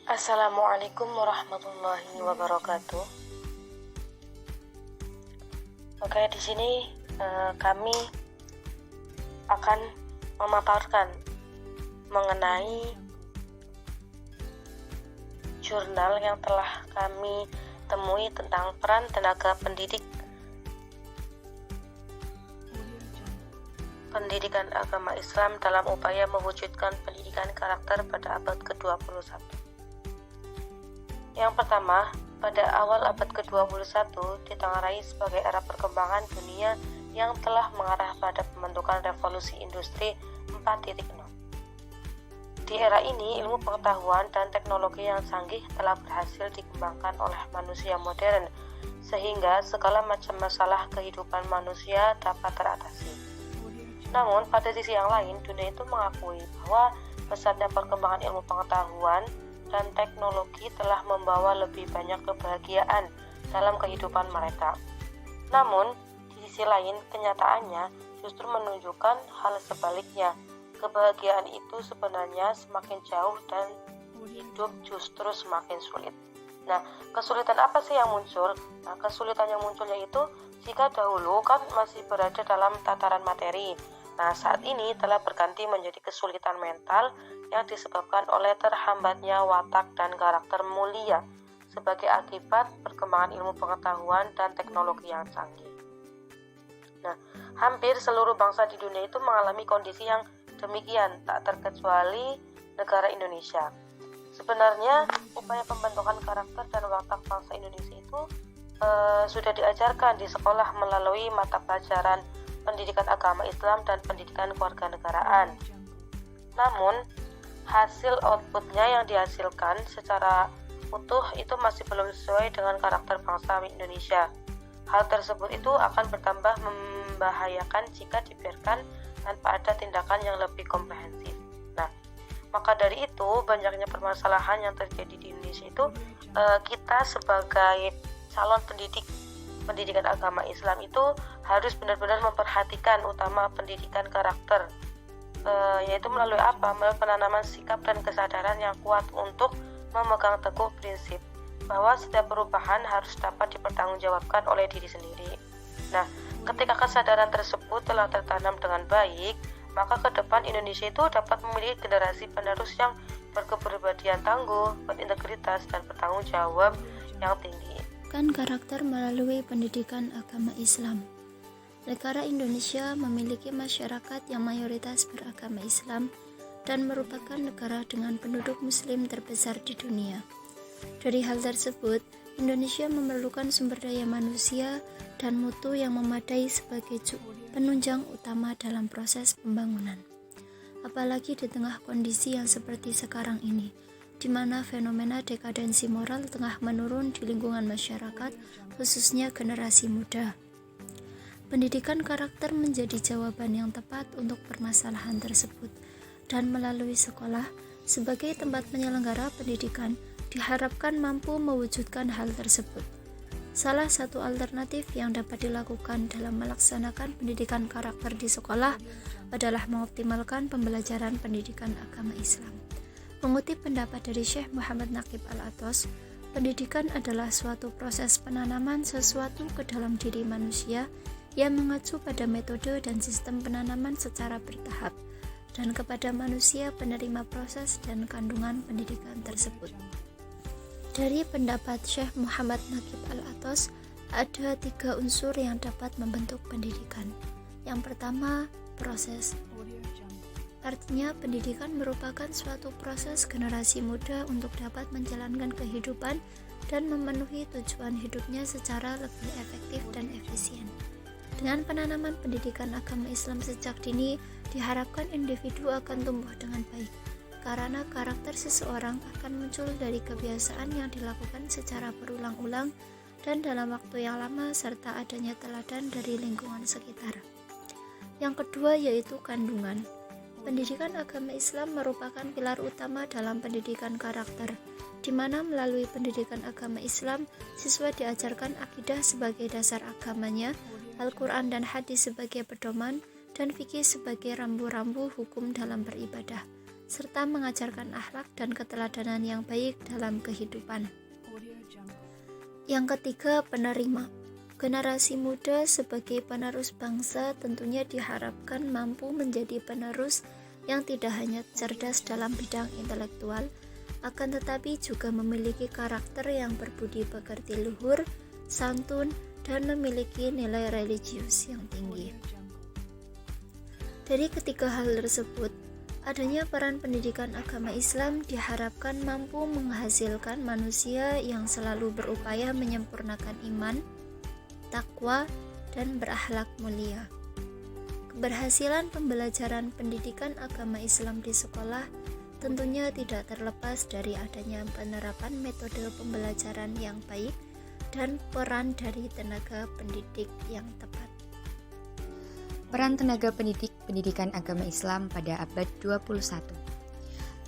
Assalamualaikum warahmatullahi wabarakatuh. Oke, di sini kami akan memaparkan mengenai jurnal yang telah kami temui tentang peran tenaga pendidikan agama Islam dalam upaya mewujudkan pendidikan karakter pada abad ke-21. Yang pertama, pada awal abad ke-21 ditengarai sebagai era perkembangan dunia yang telah mengarah pada pembentukan revolusi industri 4.0. Di era ini, ilmu pengetahuan dan teknologi yang canggih telah berhasil dikembangkan oleh manusia modern, sehingga segala macam masalah kehidupan manusia dapat teratasi. Namun, pada sisi yang lain, dunia itu mengakui bahwa pesatnya perkembangan ilmu pengetahuan dan teknologi telah membawa lebih banyak kebahagiaan dalam kehidupan mereka. Namun, di sisi lain, kenyataannya justru menunjukkan hal sebaliknya. Kebahagiaan itu sebenarnya semakin jauh dan hidup justru semakin sulit. Nah, kesulitan apa sih yang muncul? Nah, kesulitan yang muncul yaitu jika dahulu kan masih berada dalam tataran materi. Nah, saat ini telah berganti menjadi kesulitan mental yang disebabkan oleh terhambatnya watak dan karakter mulia sebagai akibat perkembangan ilmu pengetahuan dan teknologi yang canggih. Nah, hampir seluruh bangsa di dunia itu mengalami kondisi yang demikian, tak terkecuali negara Indonesia. Sebenarnya, upaya pembentukan karakter dan watak bangsa Indonesia itu sudah diajarkan di sekolah melalui mata pelajaran pendidikan agama Islam dan pendidikan kewarganegaraan. Namun, hasil outputnya yang dihasilkan secara utuh itu masih belum sesuai dengan karakter bangsa Indonesia. Hal tersebut itu akan bertambah membahayakan jika dibiarkan tanpa ada tindakan yang lebih komprehensif. Nah, maka dari itu banyaknya permasalahan yang terjadi di Indonesia itu kita sebagai calon pendidikan agama Islam itu harus benar-benar memperhatikan utama pendidikan karakter, yaitu melalui apa? Melalui penanaman sikap dan kesadaran yang kuat untuk memegang teguh prinsip bahwa setiap perubahan harus dapat dipertanggungjawabkan oleh diri sendiri. Nah, ketika kesadaran tersebut telah tertanam dengan baik, maka ke depan Indonesia itu dapat memiliki generasi penerus yang berkepribadian tangguh, berintegritas, dan bertanggung jawab yang tinggi. Karakter melalui pendidikan agama Islam. Negara Indonesia memiliki masyarakat yang mayoritas beragama Islam dan merupakan negara dengan penduduk Muslim terbesar di dunia. Dari hal tersebut, Indonesia memerlukan sumber daya manusia dan mutu yang memadai sebagai penunjang utama dalam proses pembangunan. Apalagi di tengah kondisi yang seperti sekarang ini, di mana fenomena dekadensi moral tengah menurun di lingkungan masyarakat, khususnya generasi muda. Pendidikan karakter menjadi jawaban yang tepat untuk permasalahan tersebut, dan melalui sekolah sebagai tempat penyelenggara pendidikan diharapkan mampu mewujudkan hal tersebut. Salah satu alternatif yang dapat dilakukan dalam melaksanakan pendidikan karakter di sekolah adalah mengoptimalkan pembelajaran pendidikan agama Islam. Mengutip pendapat dari Syekh Muhammad Naqib Al-Athos, pendidikan adalah suatu proses penanaman sesuatu ke dalam diri manusia yang mengacu pada metode dan sistem penanaman secara bertahap, dan kepada manusia penerima proses dan kandungan pendidikan tersebut. Dari pendapat Syekh Muhammad Naqib Al-Athos, ada 3 unsur yang dapat membentuk pendidikan. Yang pertama, proses. Artinya, pendidikan merupakan suatu proses generasi muda untuk dapat menjalankan kehidupan dan memenuhi tujuan hidupnya secara lebih efektif dan efisien. Dengan penanaman pendidikan agama Islam sejak dini, diharapkan individu akan tumbuh dengan baik, karena karakter seseorang akan muncul dari kebiasaan yang dilakukan secara berulang-ulang dan dalam waktu yang lama serta adanya teladan dari lingkungan sekitar. Yang kedua yaitu kandungan. Pendidikan agama Islam merupakan pilar utama dalam pendidikan karakter, di mana melalui pendidikan agama Islam, siswa diajarkan akidah sebagai dasar agamanya, Al-Quran dan hadis sebagai pedoman, dan fikih sebagai rambu-rambu hukum dalam beribadah, serta mengajarkan akhlak dan keteladanan yang baik dalam kehidupan. Yang ketiga, penerima. Generasi muda sebagai penerus bangsa tentunya diharapkan mampu menjadi penerus yang tidak hanya cerdas dalam bidang intelektual, akan tetapi juga memiliki karakter yang berbudi pekerti luhur, santun, dan memiliki nilai religius yang tinggi. Dari ketiga hal tersebut, adanya peran pendidikan agama Islam diharapkan mampu menghasilkan manusia yang selalu berupaya menyempurnakan iman, takwa, dan berakhlak mulia. Keberhasilan pembelajaran pendidikan agama Islam di sekolah tentunya tidak terlepas dari adanya penerapan metode pembelajaran yang baik dan peran dari tenaga pendidik yang tepat. Peran tenaga pendidik pendidikan agama Islam pada abad 21.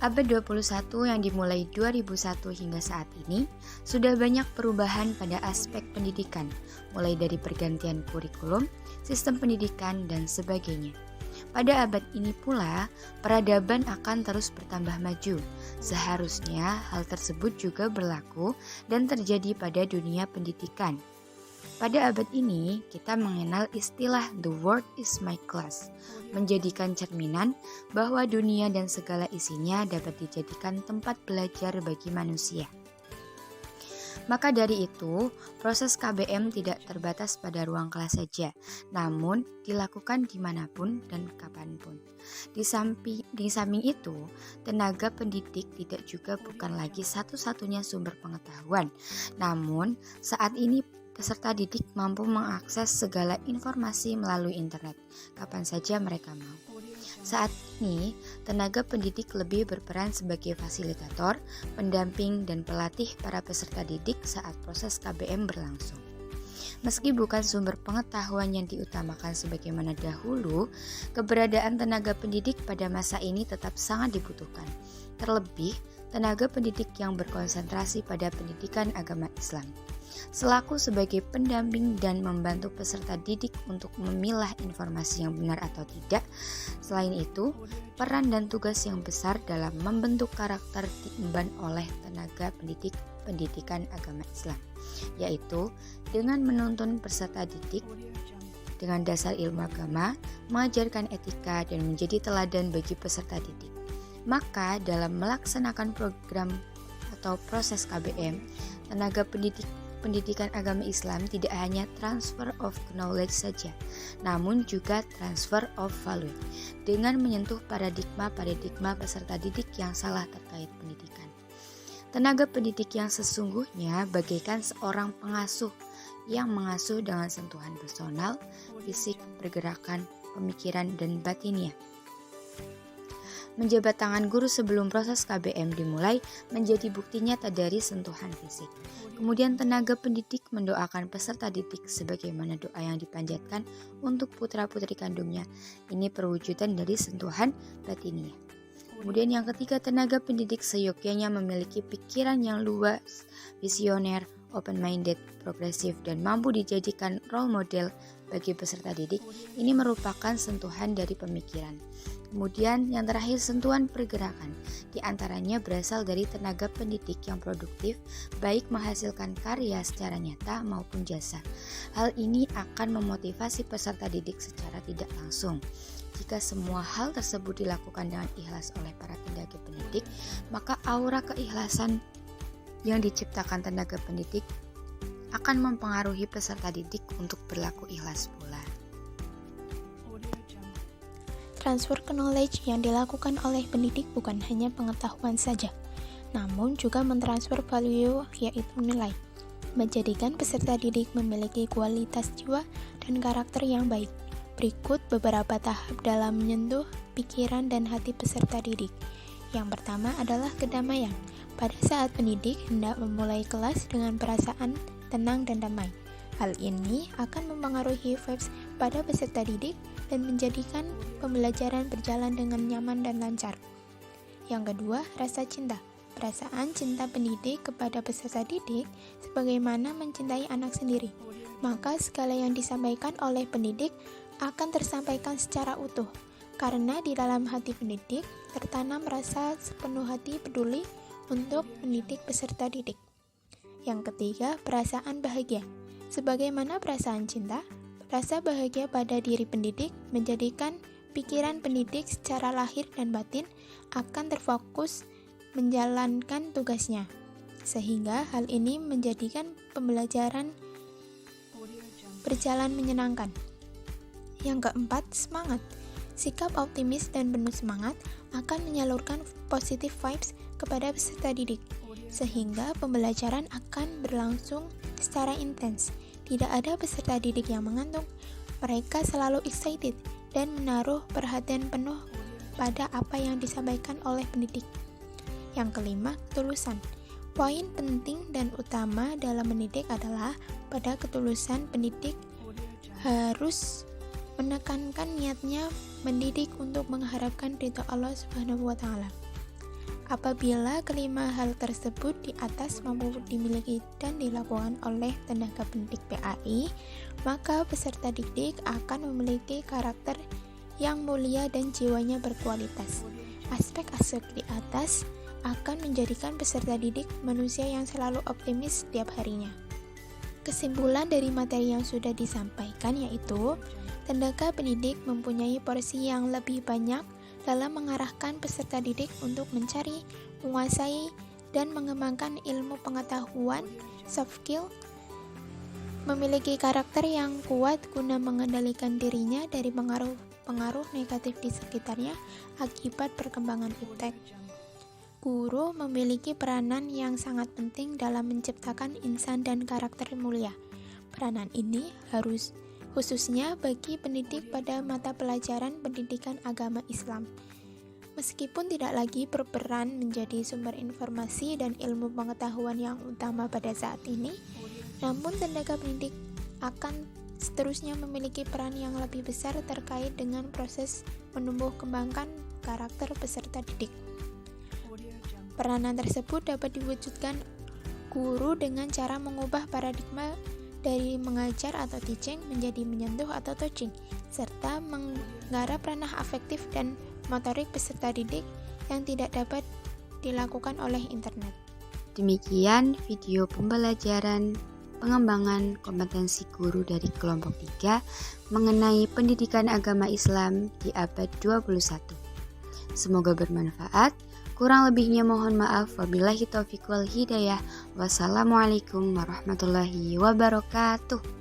Abad 21 yang dimulai 2001 hingga saat ini sudah banyak perubahan pada aspek pendidikan, mulai dari pergantian kurikulum, sistem pendidikan, dan sebagainya. Pada abad ini pula, peradaban akan terus bertambah maju. Seharusnya hal tersebut juga berlaku dan terjadi pada dunia pendidikan. Pada abad ini, kita mengenal istilah "the world is my class", menjadikan cerminan bahwa dunia dan segala isinya dapat dijadikan tempat belajar bagi manusia. Maka dari itu, proses KBM tidak terbatas pada ruang kelas saja, namun dilakukan dimanapun dan kapanpun. Di samping itu, tenaga pendidik tidak juga bukan lagi satu-satunya sumber pengetahuan, namun saat ini peserta didik mampu mengakses segala informasi melalui internet, kapan saja mereka mau. Saat ini, tenaga pendidik lebih berperan sebagai fasilitator, pendamping, dan pelatih para peserta didik saat proses KBM berlangsung. Meski bukan sumber pengetahuan yang diutamakan sebagaimana dahulu, keberadaan tenaga pendidik pada masa ini tetap sangat dibutuhkan. Terlebih, tenaga pendidik yang berkonsentrasi pada pendidikan agama Islam. Selaku sebagai pendamping dan membantu peserta didik untuk memilah informasi yang benar atau tidak. Selain itu, peran dan tugas yang besar dalam membentuk karakter diemban oleh tenaga pendidik pendidikan agama Islam, yaitu dengan menuntun peserta didik dengan dasar ilmu agama, mengajarkan etika, dan menjadi teladan bagi peserta didik. Maka dalam melaksanakan program atau proses KBM, tenaga pendidikan agama Islam tidak hanya transfer of knowledge saja, namun juga transfer of value dengan menyentuh paradigma peserta didik yang salah terkait pendidikan. Tenaga pendidik yang sesungguhnya bagaikan seorang pengasuh yang mengasuh dengan sentuhan personal, fisik, pergerakan, pemikiran, dan batinnya. Menjabat tangan guru sebelum proses KBM dimulai menjadi bukti nyata dari sentuhan fisik. Kemudian tenaga pendidik mendoakan peserta didik sebagaimana doa yang dipanjatkan untuk putra-putri kandungnya. Ini perwujudan dari sentuhan batinnya. Kemudian yang ketiga, tenaga pendidik seyogyanya memiliki pikiran yang luas, visioner, open-minded, progresif, dan mampu dijadikan role model bagi peserta didik. Ini merupakan sentuhan dari pemikiran. Kemudian yang terakhir, sentuhan pergerakan. Di antaranya berasal dari tenaga pendidik yang produktif, baik menghasilkan karya secara nyata maupun jasa. Hal ini akan memotivasi peserta didik secara tidak langsung. Jika semua hal tersebut dilakukan dengan ikhlas oleh para tenaga pendidik, maka aura keikhlasan yang diciptakan tenaga pendidik akan mempengaruhi peserta didik untuk berlaku ikhlas pula. Transfer knowledge yang dilakukan oleh pendidik bukan hanya pengetahuan saja, namun juga mentransfer value, yaitu nilai, menjadikan peserta didik memiliki kualitas jiwa dan karakter yang baik. Berikut beberapa tahap dalam menyentuh pikiran dan hati peserta didik. Yang pertama adalah kedamaian. Pada saat pendidik hendak memulai kelas dengan perasaan tenang dan damai. Hal ini akan mempengaruhi vibes pada peserta didik dan menjadikan pembelajaran berjalan dengan nyaman dan lancar. Yang kedua, rasa cinta. Perasaan cinta pendidik kepada peserta didik sebagaimana mencintai anak sendiri. maka segala yang disampaikan oleh pendidik akan tersampaikan secara utuh, karena di dalam hati pendidik tertanam rasa sepenuh hati peduli untuk mendidik peserta didik. Yang ketiga, perasaan bahagia. Sebagaimana perasaan cinta, rasa bahagia pada diri pendidik menjadikan pikiran pendidik secara lahir dan batin akan terfokus menjalankan tugasnya, sehingga hal ini menjadikan pembelajaran berjalan menyenangkan. Yang keempat, semangat. Sikap optimis dan penuh semangat akan menyalurkan positive vibes kepada peserta didik, sehingga pembelajaran akan berlangsung secara intens. Tidak ada peserta didik yang mengantuk. Mereka selalu excited dan menaruh perhatian penuh pada apa yang disampaikan oleh pendidik. Yang kelima, ketulusan. Poin penting dan utama dalam mendidik adalah pada ketulusan pendidik harus menekankan niatnya mendidik untuk mengharapkan ridho Allah Subhanahu wa Ta'ala. Apabila kelima hal tersebut di atas mampu dimiliki dan dilakukan oleh tenaga pendidik PAI, maka peserta didik akan memiliki karakter yang mulia dan jiwanya berkualitas. Aspek-aspek di atas akan menjadikan peserta didik manusia yang selalu optimis setiap harinya. Kesimpulan dari materi yang sudah disampaikan yaitu, tenaga pendidik mempunyai porsi yang lebih banyak dalam mengarahkan peserta didik untuk mencari, menguasai, dan mengembangkan ilmu pengetahuan, soft skill, memiliki karakter yang kuat guna mengendalikan dirinya dari pengaruh negatif di sekitarnya akibat perkembangan iptek. Guru memiliki peranan yang sangat penting dalam menciptakan insan dan karakter mulia. Peranan ini harus khususnya bagi pendidik pada mata pelajaran pendidikan agama Islam. Meskipun tidak lagi berperan menjadi sumber informasi dan ilmu pengetahuan yang utama pada saat ini, namun tenaga pendidik akan seterusnya memiliki peran yang lebih besar terkait dengan proses menumbuh kembangkan karakter peserta didik. Peranan tersebut dapat diwujudkan guru dengan cara mengubah paradigma dari mengajar atau teaching menjadi menyentuh atau touching, serta menggarap ranah afektif dan motorik peserta didik yang tidak dapat dilakukan oleh internet. Demikian video pembelajaran pengembangan kompetensi guru dari kelompok 3 mengenai pendidikan agama Islam di abad 21. Semoga bermanfaat. Kurang lebihnya mohon maaf. Wabillahi taufiq wal hidayah. Wassalamualaikum warahmatullahi wabarakatuh.